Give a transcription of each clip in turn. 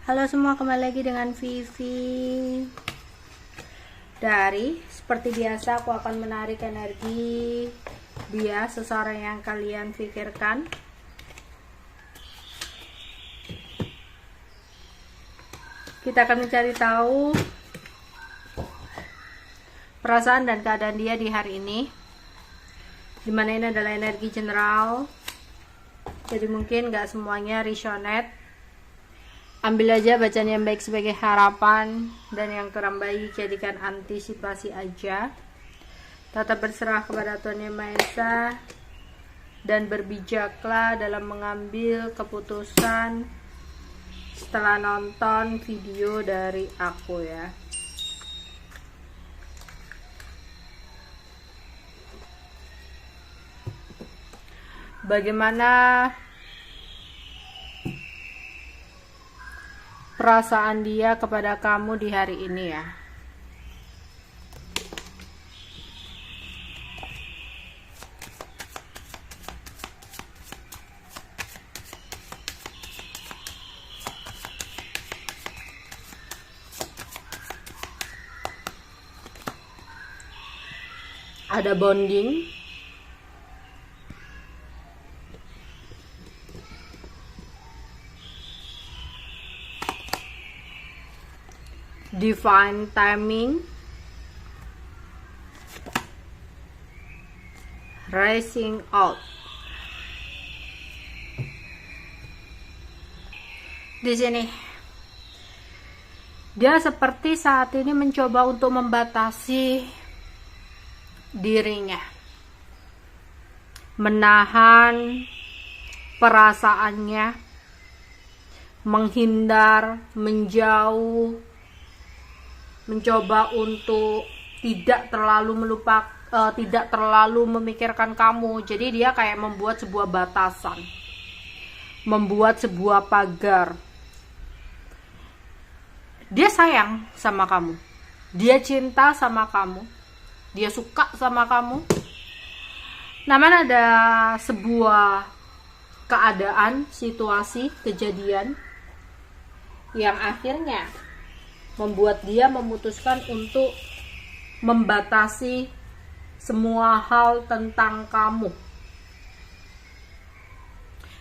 Halo semua, kembali lagi dengan Vivi. Seperti biasa aku akan menarik energi dia, seseorang yang kalian pikirkan. Kita akan mencari tahu perasaan dan keadaan dia di hari ini, dimana ini adalah energi general, jadi mungkin gak semuanya resonate. Ambil aja bacaan yang baik sebagai harapan, dan yang kurang baik jadikan antisipasi aja. Tetap berserah kepada Tuhan Yang Maha Esa, dan berbijaklah dalam mengambil keputusan setelah nonton video dari aku ya. Bagaimana perasaan dia kepada kamu di hari ini ya? Ada bonding, divine timing, rising out. Di sini dia seperti saat ini mencoba untuk membatasi dirinya, menahan perasaannya, menghindar, menjauh, mencoba untuk tidak terlalu memikirkan kamu. Jadi dia kayak membuat sebuah batasan, membuat sebuah pagar. Dia sayang sama kamu, dia cinta sama kamu, dia suka sama kamu. Namun ada sebuah keadaan, situasi, kejadian yang akhirnya membuat dia memutuskan untuk membatasi semua hal tentang kamu,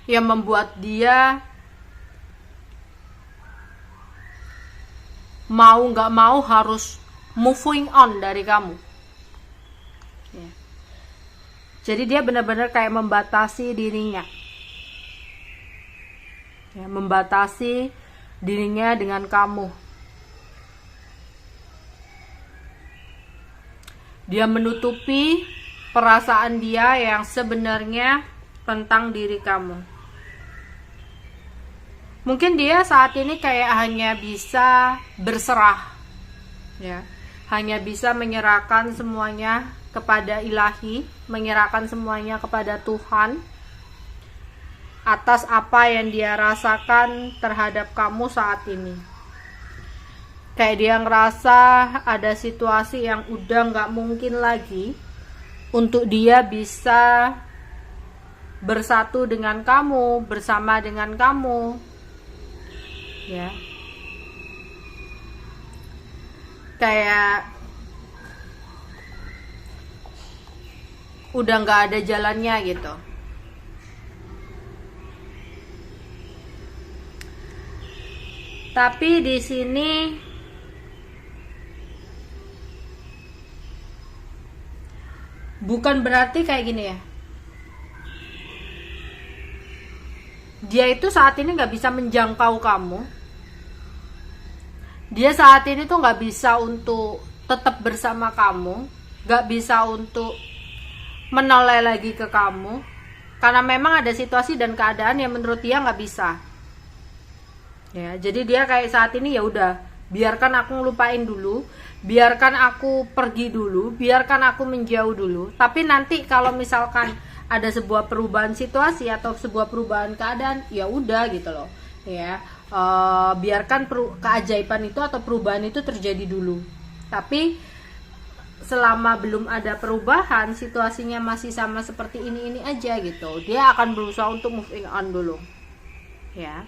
yang membuat dia mau gak mau harus moving on dari kamu ya. Jadi dia benar-benar kayak membatasi dirinya ya, membatasi dirinya dengan kamu. Dia menutupi perasaan dia yang sebenarnya tentang diri kamu. Mungkin dia saat ini kayak hanya bisa berserah ya, hanya bisa menyerahkan semuanya kepada ilahi, menyerahkan semuanya kepada Tuhan atas apa yang dia rasakan terhadap kamu saat ini. Kayak dia ngerasa ada situasi yang udah gak mungkin lagi untuk dia bisa bersatu dengan kamu, bersama dengan kamu ya. Kayak udah gak ada jalannya gitu. Tapi di sini bukan berarti kayak gini ya, dia itu saat ini gak bisa menjangkau kamu. Dia saat ini tuh gak bisa untuk tetap bersama kamu, gak bisa untuk menoleh lagi ke kamu, karena memang ada situasi dan keadaan yang menurut dia gak bisa ya. Jadi dia kayak saat ini ya udah, biarkan aku ngelupain dulu, biarkan aku pergi dulu, biarkan aku menjauh dulu. Tapi nanti kalau misalkan ada sebuah perubahan situasi atau sebuah perubahan keadaan, ya udah gitu loh ya. Biarkan keajaiban itu atau perubahan itu terjadi dulu. Tapi selama belum ada perubahan, situasinya masih sama seperti ini aja gitu, dia akan berusaha untuk moving on dulu ya.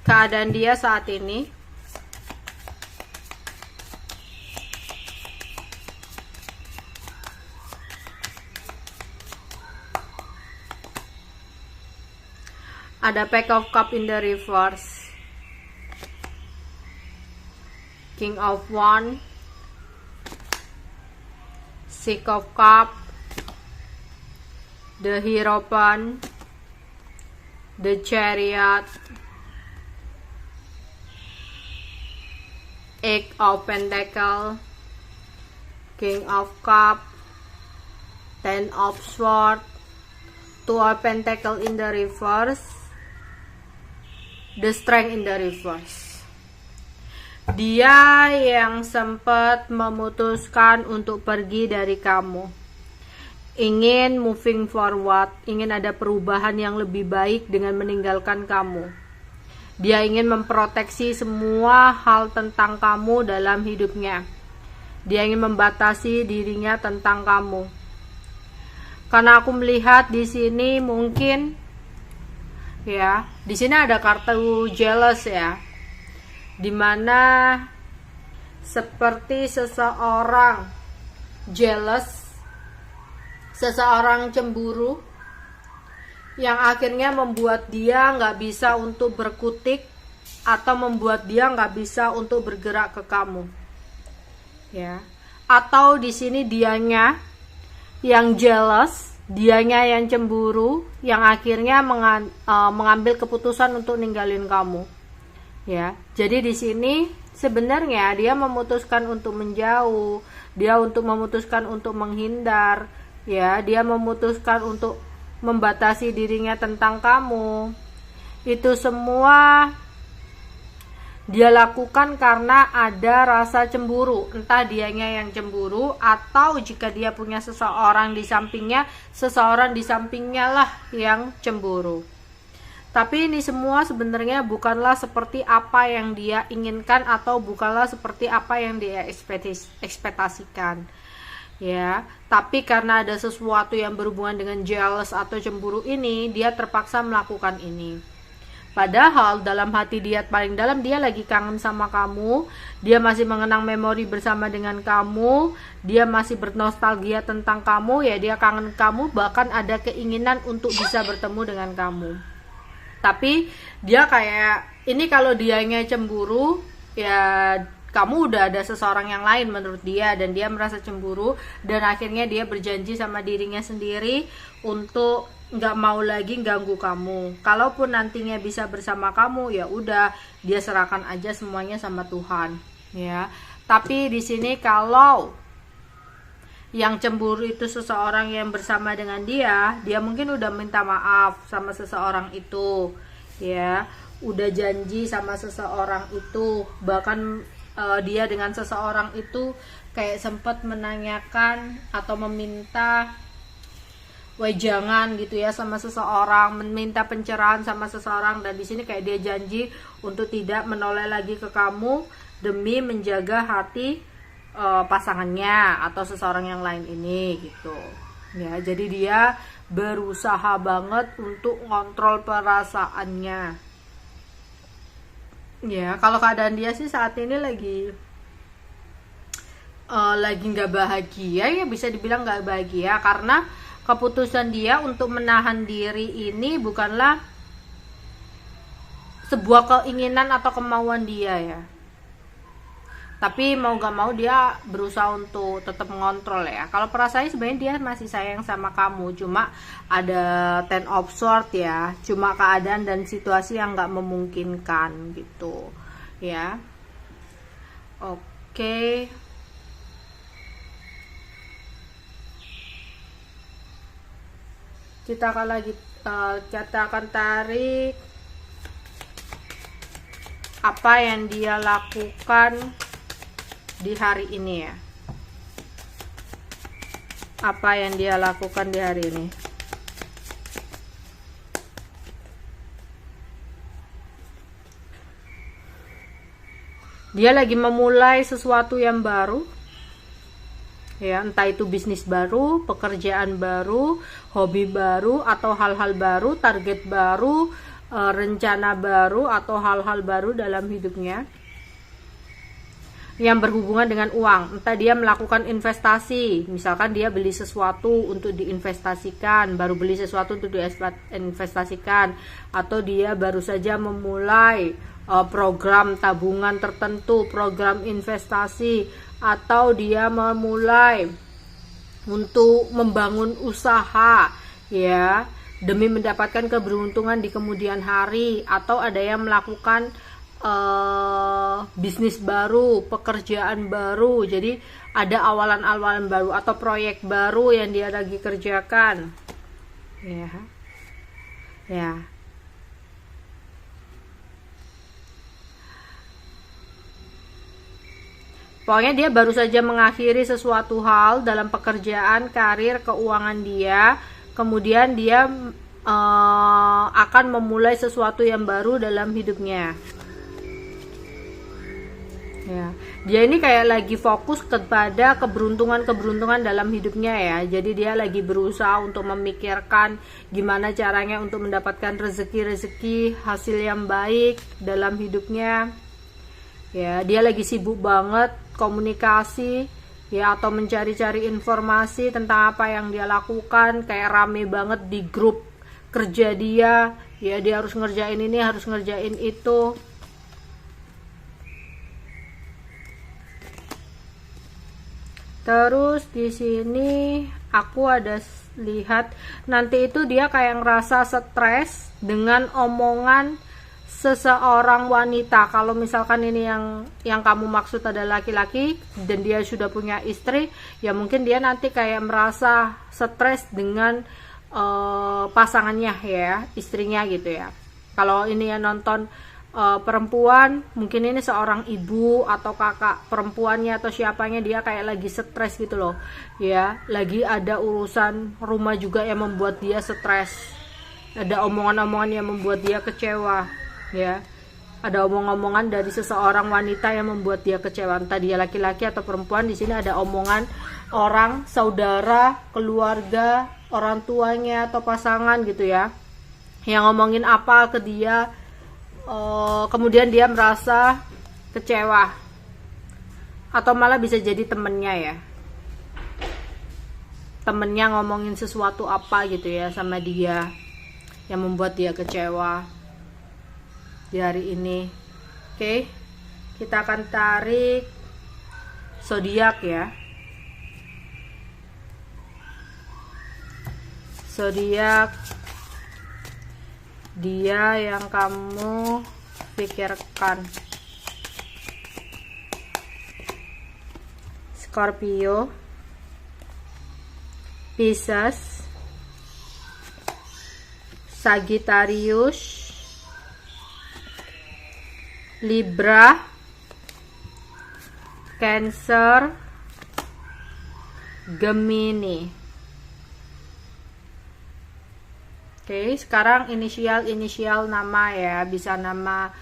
keadaan dia saat ini. Ada Pack of Cup in the reverse, King of Wand, Six of Cup, the Hierophant, the Chariot, Eight of Pentacle, King of Cup, Ten of Swords, Two of Pentacle in the reverse, the Strength in the reverse. Dia yang sempat memutuskan untuk pergi dari kamu, ingin moving forward, ingin ada perubahan yang lebih baik dengan meninggalkan kamu. Dia ingin memproteksi semua hal tentang kamu dalam hidupnya. Dia ingin membatasi dirinya tentang kamu. Karena aku melihat di sini mungkin ya, di sini ada kartu jealous ya, dimana seperti seseorang jealous, seseorang cemburu, yang akhirnya membuat dia nggak bisa untuk berkutik atau membuat dia nggak bisa untuk bergerak ke kamu, ya. Atau di sini dianya yang jealous, dianya yang cemburu, yang akhirnya mengambil keputusan untuk ninggalin kamu, ya. Jadi di sini sebenarnya dia memutuskan untuk menjauh, dia memutuskan untuk menghindar, ya. Dia memutuskan untuk membatasi dirinya tentang kamu. Itu semua dia lakukan karena ada rasa cemburu. Entah dianya yang cemburu, atau jika dia punya seseorang di sampingnya, seseorang di sampingnya lah yang cemburu. Tapi ini semua sebenarnya bukanlah seperti apa yang dia inginkan, atau bukanlah seperti apa yang dia ekspektasikan, ya. Tapi karena ada sesuatu yang berhubungan dengan jealous atau cemburu ini, dia terpaksa melakukan ini. Padahal dalam hati dia paling dalam, dia lagi kangen sama kamu, dia masih mengenang memori bersama dengan kamu, dia masih bernostalgia tentang kamu, ya. Dia kangen kamu, bahkan ada keinginan untuk bisa bertemu dengan kamu. Tapi dia kayak ini, kalau dianya cemburu, ya kamu udah ada seseorang yang lain menurut dia, dan dia merasa cemburu, dan akhirnya dia berjanji sama dirinya sendiri untuk nggak mau lagi ganggu kamu. Kalaupun nantinya bisa bersama kamu, ya udah, dia serahkan aja semuanya sama Tuhan, ya. Tapi di sini kalau yang cemburu itu seseorang yang bersama dengan dia, dia mungkin udah minta maaf sama seseorang itu, ya. Udah janji sama seseorang itu, bahkan dia dengan seseorang itu kayak sempat menanyakan atau meminta wejangan gitu ya sama seseorang, meminta pencerahan sama seseorang, dan di sini kayak dia janji untuk tidak menoleh lagi ke kamu demi menjaga hati pasangannya atau seseorang yang lain ini gitu, ya. Jadi dia berusaha banget untuk ngontrol perasaannya, ya. Kalau keadaan dia sih saat ini lagi nggak bahagia, ya bisa dibilang nggak bahagia, karena keputusan dia untuk menahan diri ini bukanlah sebuah keinginan atau kemauan dia, ya. Tapi mau gak mau dia berusaha untuk tetap mengontrol, ya. Kalau perasaannya sebenarnya dia masih sayang sama kamu, cuma ada Ten of Swords, ya. Cuma keadaan dan situasi yang gak memungkinkan gitu, ya. Oke. Kita akan tarik apa yang dia lakukan di hari ini, ya. Apa yang dia lakukan di hari ini. Dia lagi memulai sesuatu yang baru, ya. Entah itu bisnis baru, pekerjaan baru, hobi baru, atau hal-hal baru, target baru, rencana baru atau hal-hal baru dalam hidupnya yang berhubungan dengan uang. Entah dia melakukan investasi, misalkan dia beli sesuatu untuk diinvestasikan, baru beli sesuatu untuk diinvestasikan, atau dia baru saja memulai program tabungan tertentu, program investasi, atau dia memulai untuk membangun usaha ya, demi mendapatkan keberuntungan di kemudian hari, atau ada yang melakukan bisnis baru, pekerjaan baru, jadi ada awalan-awalan baru atau proyek baru yang dia lagi kerjakan ya. Pokoknya dia baru saja mengakhiri sesuatu hal dalam pekerjaan, karir, keuangan dia, kemudian dia akan memulai sesuatu yang baru dalam hidupnya ya. Dia ini kayak lagi fokus kepada keberuntungan dalam hidupnya ya. Jadi dia lagi berusaha untuk memikirkan gimana caranya untuk mendapatkan rezeki hasil yang baik dalam hidupnya ya. Dia lagi sibuk banget komunikasi ya, atau mencari-cari informasi tentang apa yang dia lakukan, kayak rame banget di grup kerja dia ya. Dia harus ngerjain ini, harus ngerjain itu. Terus di sini aku ada lihat nanti itu dia kayak ngerasa stres dengan omongan seseorang wanita. Kalau misalkan ini yang kamu maksud adalah laki-laki dan dia sudah punya istri, ya mungkin dia nanti kayak merasa stres dengan pasangannya ya, istrinya gitu ya. Kalau ini yang nonton perempuan, mungkin ini seorang ibu atau kakak perempuannya atau siapanya, dia kayak lagi stres gitu loh ya. Lagi ada urusan rumah juga yang membuat dia stres, ada omongan-omongan yang membuat dia kecewa ya. Ada omong-omongan dari seseorang wanita yang membuat dia kecewa, entah dia laki-laki atau perempuan. Di sini ada omongan orang, saudara, keluarga, orang tuanya atau pasangan gitu ya, yang ngomongin apa ke dia. Kemudian dia merasa kecewa, atau malah bisa jadi temennya ya, temennya ngomongin sesuatu apa gitu ya sama dia yang membuat dia kecewa di hari ini. Oke, kita akan tarik zodiak ya. Zodiak dia yang kamu pikirkan: Scorpio, Pisces, Sagittarius, Libra, Cancer, Gemini. Oke, sekarang inisial nama ya, bisa nama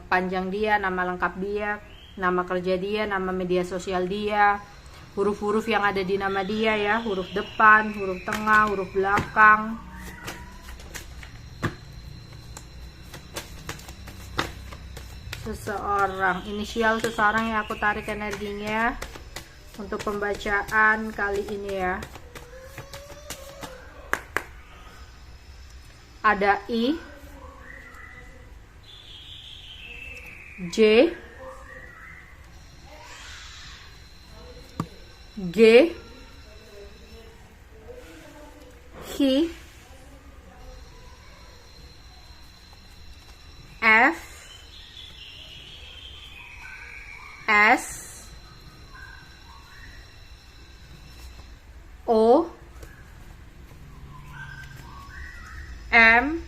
panjang dia, nama lengkap dia, nama kerja dia, nama media sosial dia, huruf-huruf yang ada di nama dia ya, huruf depan, huruf tengah, huruf belakang. Seseorang, inisial seseorang yang aku tarik energinya untuk pembacaan kali ini ya. Ada I, J, G, H, F, S, O, M,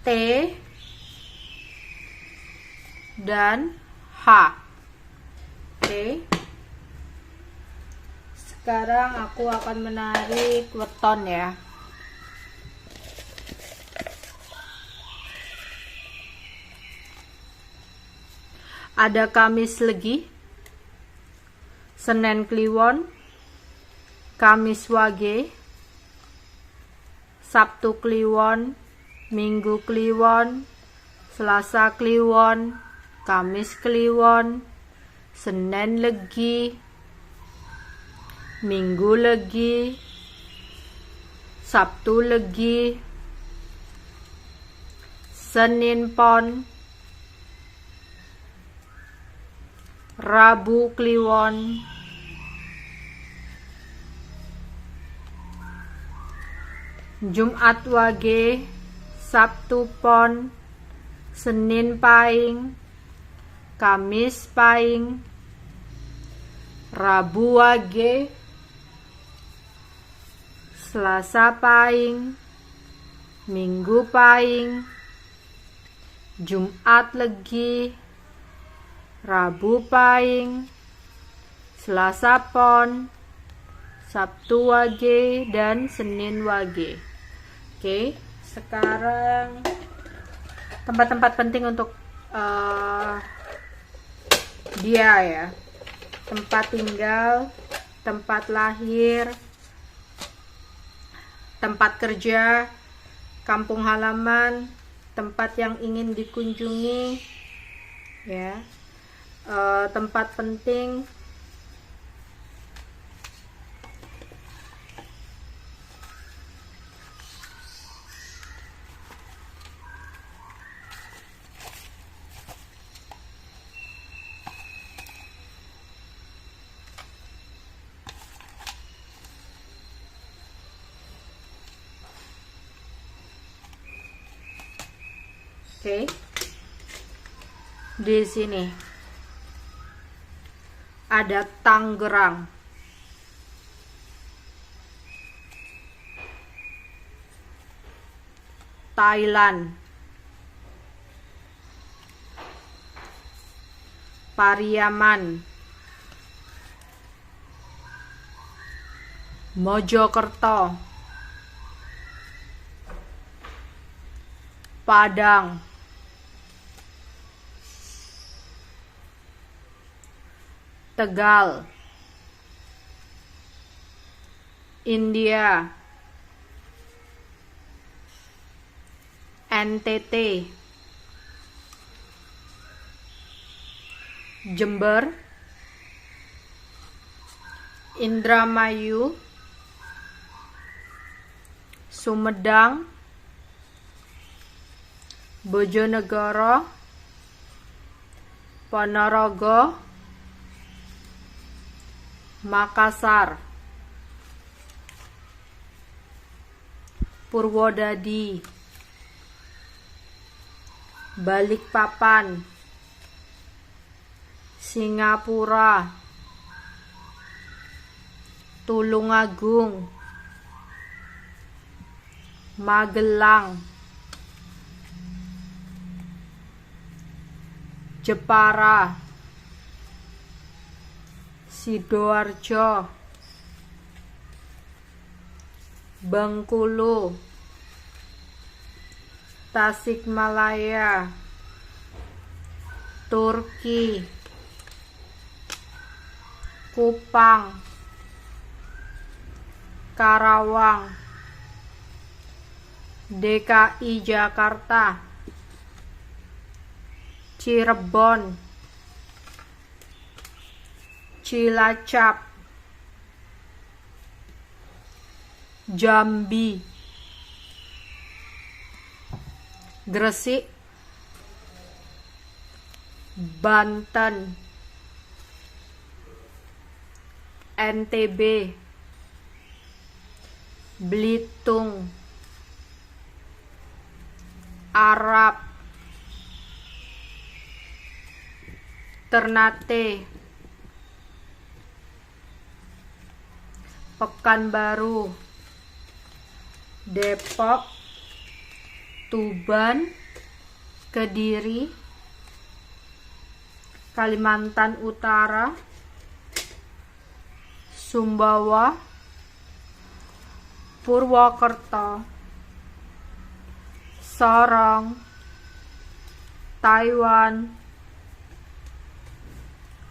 T, dan H. Oke. Sekarang aku akan menarik weton ya. Ada Kamis Legi, Senin Kliwon, Kamis Wage, Sabtu Kliwon, Minggu Kliwon, Selasa Kliwon, Kamis Kliwon, Senin Legi, Minggu Legi, Sabtu Legi, Senin Pon, Rabu Kliwon, Jumat Wage, Sabtu Pon, Senin Paing, Kamis Paing, Rabu Wage, Selasa Paing, Minggu Paing, Jumat Legi, Rabu Paing, Selasa Pon, Sabtu Wage, dan Senin Wage. Oke, sekarang tempat-tempat penting untuk dia ya. Tempat tinggal, tempat lahir, tempat kerja, kampung halaman, tempat yang ingin dikunjungi ya. Tempat penting, oke. Di sini ada Tangerang, Thailand, Pariaman, Mojokerto, Padang, Tegal, India, NTT, Jember, Indramayu, Sumedang, Bojonegoro, Ponorogo, Makassar, Purwodadi, Balikpapan, Singapura, Tulungagung, Magelang, Jepara, Sidoarjo, Bengkulu, Tasikmalaya, Turki, Kupang, Karawang, DKI Jakarta, Cirebon, Cilacap, Jambi, Gresik, Banten, NTB, Belitung, Arab, Ternate, Pekanbaru, Depok, Tuban, Kediri, Kalimantan Utara, Sumbawa, Purwokerto, Sorong, Taiwan,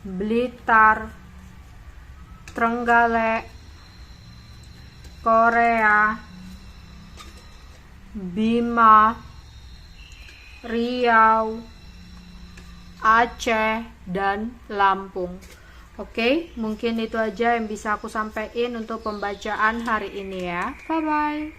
Blitar, Trenggalek, Korea, Bima, Riau, Aceh, dan Lampung. Oke, mungkin itu aja yang bisa aku sampaikan untuk pembacaan hari ini ya. Bye-bye.